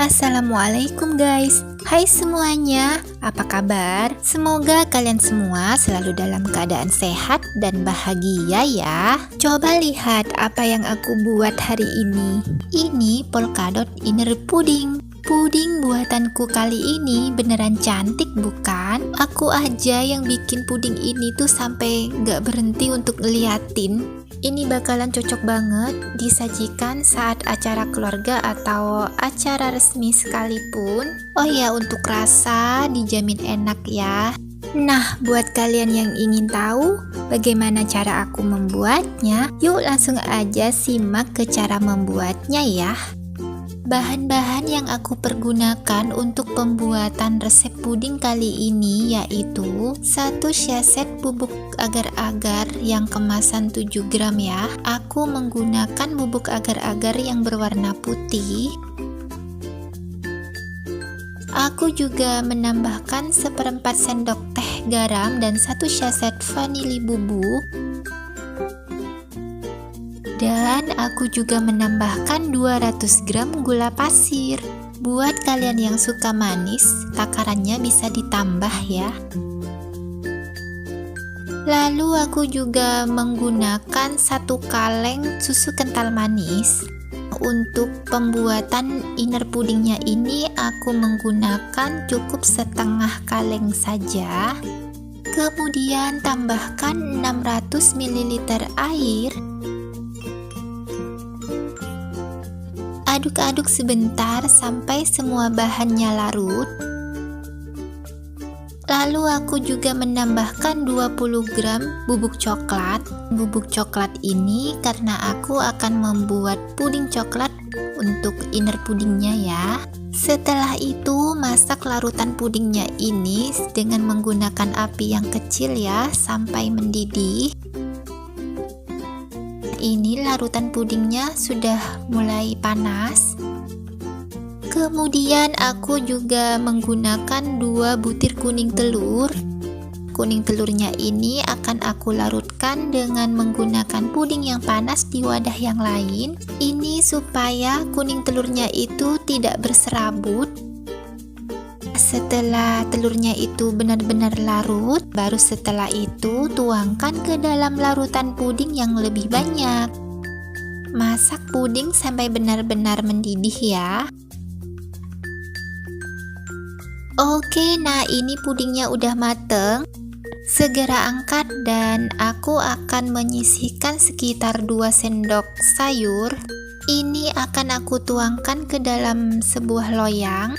Assalamualaikum guys. Hai semuanya, apa kabar? Semoga kalian semua selalu dalam keadaan sehat dan bahagia ya. Coba lihat apa yang aku buat hari ini. Ini polkadot inner pudding. Puding buatanku kali ini beneran cantik bukan? Aku aja yang bikin puding ini tuh sampai gak berhenti untuk ngeliatin. Ini bakalan cocok banget disajikan saat acara keluarga atau acara resmi sekalipun. Oh ya, untuk rasa dijamin enak ya. Nah, buat kalian yang ingin tahu bagaimana cara aku membuatnya, yuk langsung aja simak ke cara membuatnya ya. Bahan-bahan yang aku pergunakan untuk pembuatan resep puding kali ini yaitu 1 sachet bubuk agar-agar yang kemasan 7 gram ya. Aku menggunakan bubuk agar-agar yang berwarna putih. Aku juga menambahkan 1/4 sendok teh garam dan 1 sachet vanili bubuk. Dan aku juga menambahkan 200 gram gula pasir. Buat kalian yang suka manis, takarannya bisa ditambah ya. Lalu aku juga menggunakan 1 kaleng susu kental manis. Untuk pembuatan inner pudingnya ini aku menggunakan cukup setengah kaleng saja. Kemudian tambahkan 600 ml air. Aduk-aduk sebentar sampai semua bahannya larut. Lalu aku juga menambahkan 20 gram bubuk coklat. Bubuk coklat ini karena aku akan membuat puding coklat untuk inner pudingnya ya. Setelah itu masak larutan pudingnya ini dengan menggunakan api yang kecil ya sampai mendidih. Ini larutan pudingnya sudah mulai panas. Kemudian aku juga menggunakan 2 butir kuning telur. Kuning telurnya ini akan aku larutkan dengan menggunakan puding yang panas di wadah yang lain. Ini supaya kuning telurnya itu tidak berserabut. Setelah telurnya itu benar-benar larut, baru setelah itu tuangkan ke dalam larutan puding yang lebih banyak. Masak puding sampai benar-benar mendidih ya. Oke, nah ini pudingnya udah mateng. Segera angkat dan aku akan menyisihkan sekitar 2 sendok sayur. Ini akan aku tuangkan ke dalam sebuah loyang.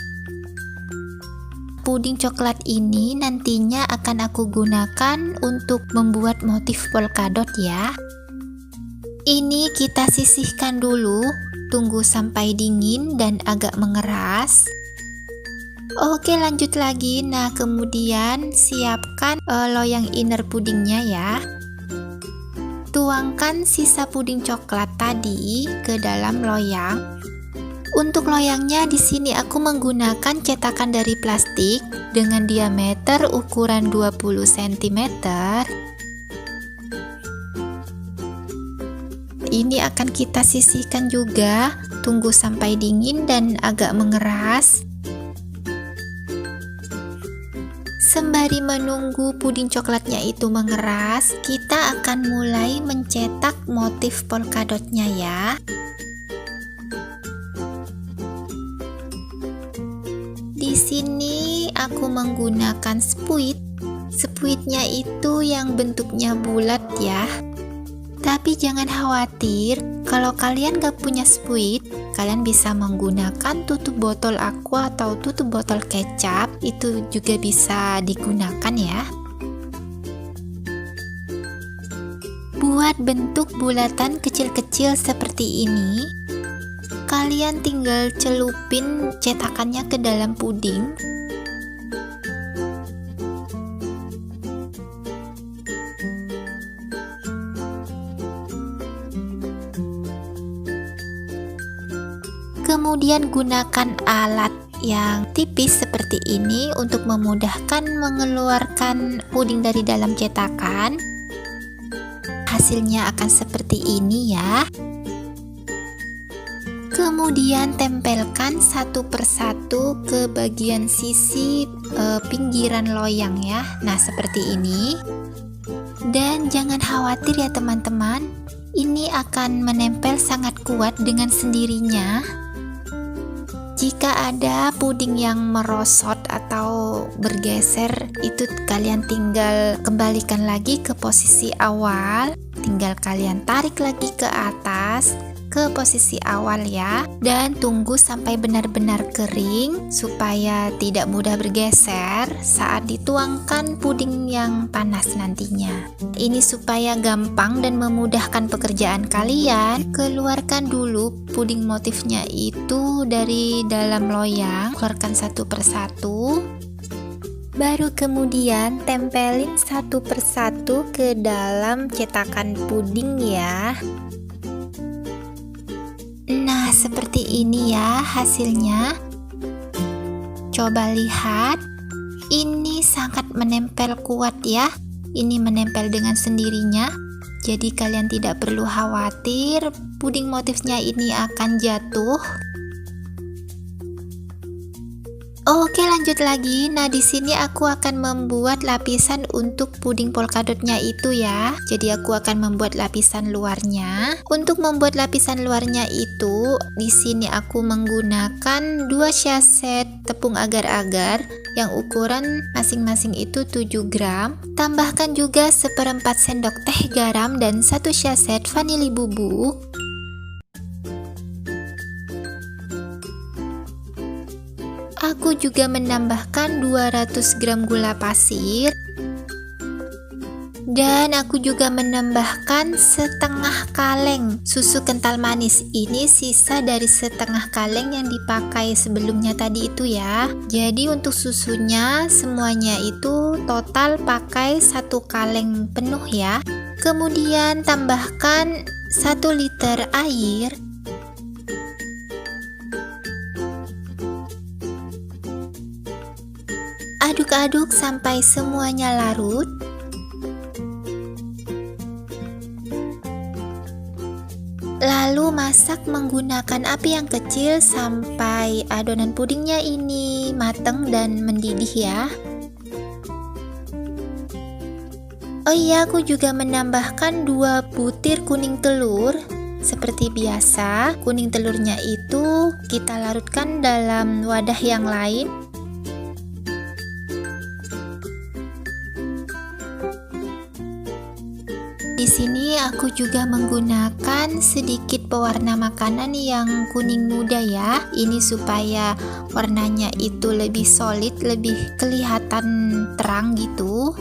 Puding coklat ini nantinya akan aku gunakan untuk membuat motif polkadot ya. Ini kita sisihkan dulu, tunggu sampai dingin dan agak mengeras. Oke, lanjut lagi. Nah, kemudian siapkan loyang inner pudingnya ya. Tuangkan sisa puding coklat tadi ke dalam loyang. Untuk loyangnya di sini aku menggunakan cetakan dari plastik dengan diameter ukuran 20 cm. Ini akan kita sisihkan juga, tunggu sampai dingin dan agak mengeras. Sembari menunggu puding coklatnya itu mengeras, kita akan mulai mencetak motif polkadotnya ya. Di sini aku menggunakan spuit. Spuitnya itu yang bentuknya bulat ya. Tapi jangan khawatir, kalau kalian gak punya spuit, kalian bisa menggunakan tutup botol aqua atau tutup botol kecap. Itu juga bisa digunakan ya. Buat bentuk bulatan kecil-kecil seperti ini, kalian tinggal celupin cetakannya ke dalam puding. Kemudian gunakan alat yang tipis seperti ini untuk memudahkan mengeluarkan puding dari dalam cetakan. Hasilnya akan seperti ini ya. Kemudian tempelkan satu persatu ke bagian sisi pinggiran loyang ya. Nah, seperti ini. Dan jangan khawatir ya teman-teman, ini akan menempel sangat kuat dengan sendirinya. Jika ada puding yang merosot atau bergeser, itu kalian tinggal kembalikan lagi ke posisi awal. Tinggal kalian tarik lagi ke atas, ke posisi awal ya. Dan tunggu sampai benar-benar kering, supaya tidak mudah bergeser saat dituangkan puding yang panas nantinya. Ini supaya gampang dan memudahkan pekerjaan kalian. Keluarkan dulu puding motifnya itu dari dalam loyang, keluarkan satu persatu. Baru kemudian tempelin satu persatu ke dalam cetakan puding ya. Nah, seperti ini ya hasilnya. Coba lihat, ini sangat menempel kuat ya. Ini menempel dengan sendirinya. Jadi kalian tidak perlu khawatir puding motifnya ini akan jatuh. Oke, lanjut lagi. Nah, di sini aku akan membuat lapisan untuk puding polkadotnya itu ya. Jadi aku akan membuat lapisan luarnya. Untuk membuat lapisan luarnya itu, di sini aku menggunakan 2 sachet tepung agar-agar yang ukuran masing-masing itu 7 gram. Tambahkan juga 1/4 sendok teh garam dan 1 sachet vanili bubuk. Aku juga menambahkan 200 gram gula pasir. Dan aku juga menambahkan setengah kaleng susu kental manis. Ini sisa dari setengah kaleng yang dipakai sebelumnya tadi itu ya. Jadi untuk susunya semuanya itu total pakai 1 kaleng penuh ya. Kemudian tambahkan 1 liter air. Aduk-aduk sampai semuanya larut. Lalu masak menggunakan api yang kecil sampai adonan pudingnya ini matang dan mendidih ya. Oh iya, aku juga menambahkan 2 butir kuning telur. Seperti biasa, kuning telurnya itu kita larutkan dalam wadah yang lain. Di sini aku juga menggunakan sedikit pewarna makanan yang kuning muda ya. Ini supaya warnanya itu lebih solid, lebih kelihatan terang gitu.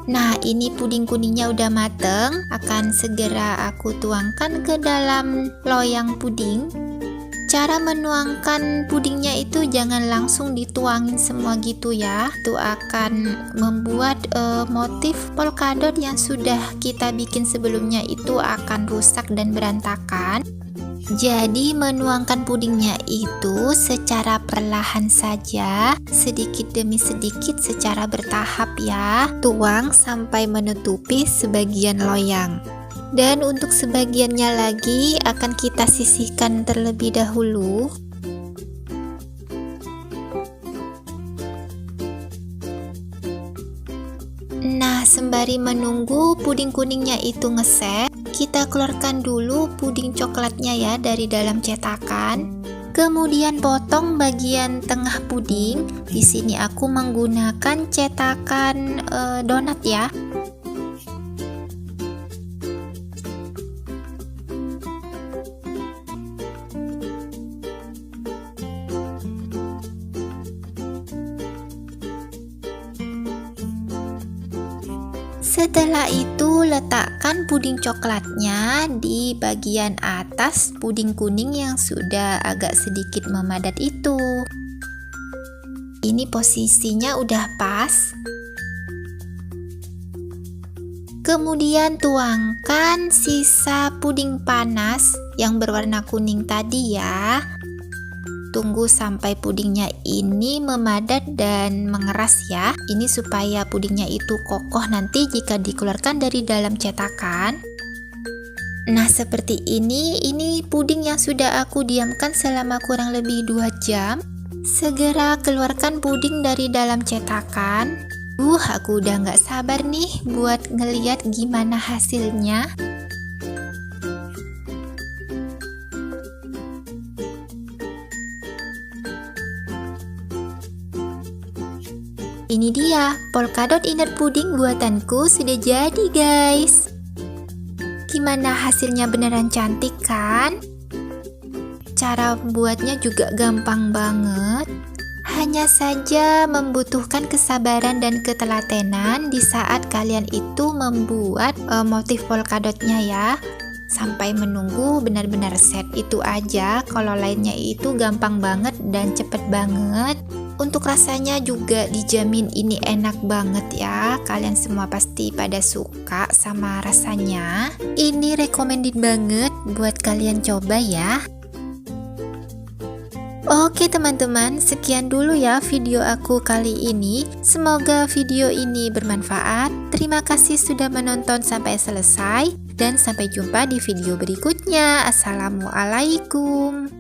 Nah, ini puding kuningnya udah mateng. Akan segera aku tuangkan ke dalam loyang puding. Cara menuangkan pudingnya itu jangan langsung dituangin semua gitu ya. Itu akan membuat motif polkadot yang sudah kita bikin sebelumnya itu akan rusak dan berantakan. Jadi menuangkan pudingnya itu secara perlahan saja, sedikit demi sedikit secara bertahap ya. Tuang sampai menutupi sebagian loyang. Dan untuk sebagiannya lagi akan kita sisihkan terlebih dahulu. Nah, sembari menunggu puding kuningnya itu ngeset, kita keluarkan dulu puding coklatnya ya dari dalam cetakan. Kemudian potong bagian tengah puding. Di sini aku menggunakan cetakan donat ya. Setelah itu letakkan puding coklatnya di bagian atas puding kuning yang sudah agak sedikit memadat itu. Ini posisinya udah pas. Kemudian tuangkan sisa puding panas yang berwarna kuning tadi ya. Tunggu sampai pudingnya ini memadat dan mengeras ya. Ini supaya pudingnya itu kokoh nanti jika dikeluarkan dari dalam cetakan. Nah, seperti ini puding yang sudah aku diamkan selama kurang lebih 2 jam. Segera keluarkan puding dari dalam cetakan. Aku udah nggak sabar nih buat ngeliat gimana hasilnya. Ini dia, polkadot inner pudding buatanku sudah jadi guys. Gimana hasilnya, beneran cantik kan? Cara buatnya juga gampang banget. Hanya saja membutuhkan kesabaran dan ketelatenan di saat kalian itu membuat motif polkadotnya ya. Sampai menunggu benar-benar set itu aja. Kalau lainnya itu gampang banget dan cepet banget. Untuk rasanya juga dijamin ini enak banget ya. Kalian semua pasti pada suka sama rasanya. Ini recommended banget buat kalian coba ya. Oke teman-teman, sekian dulu ya video aku kali ini. Semoga video ini bermanfaat. Terima kasih sudah menonton sampai selesai. Dan sampai jumpa di video berikutnya. Assalamualaikum.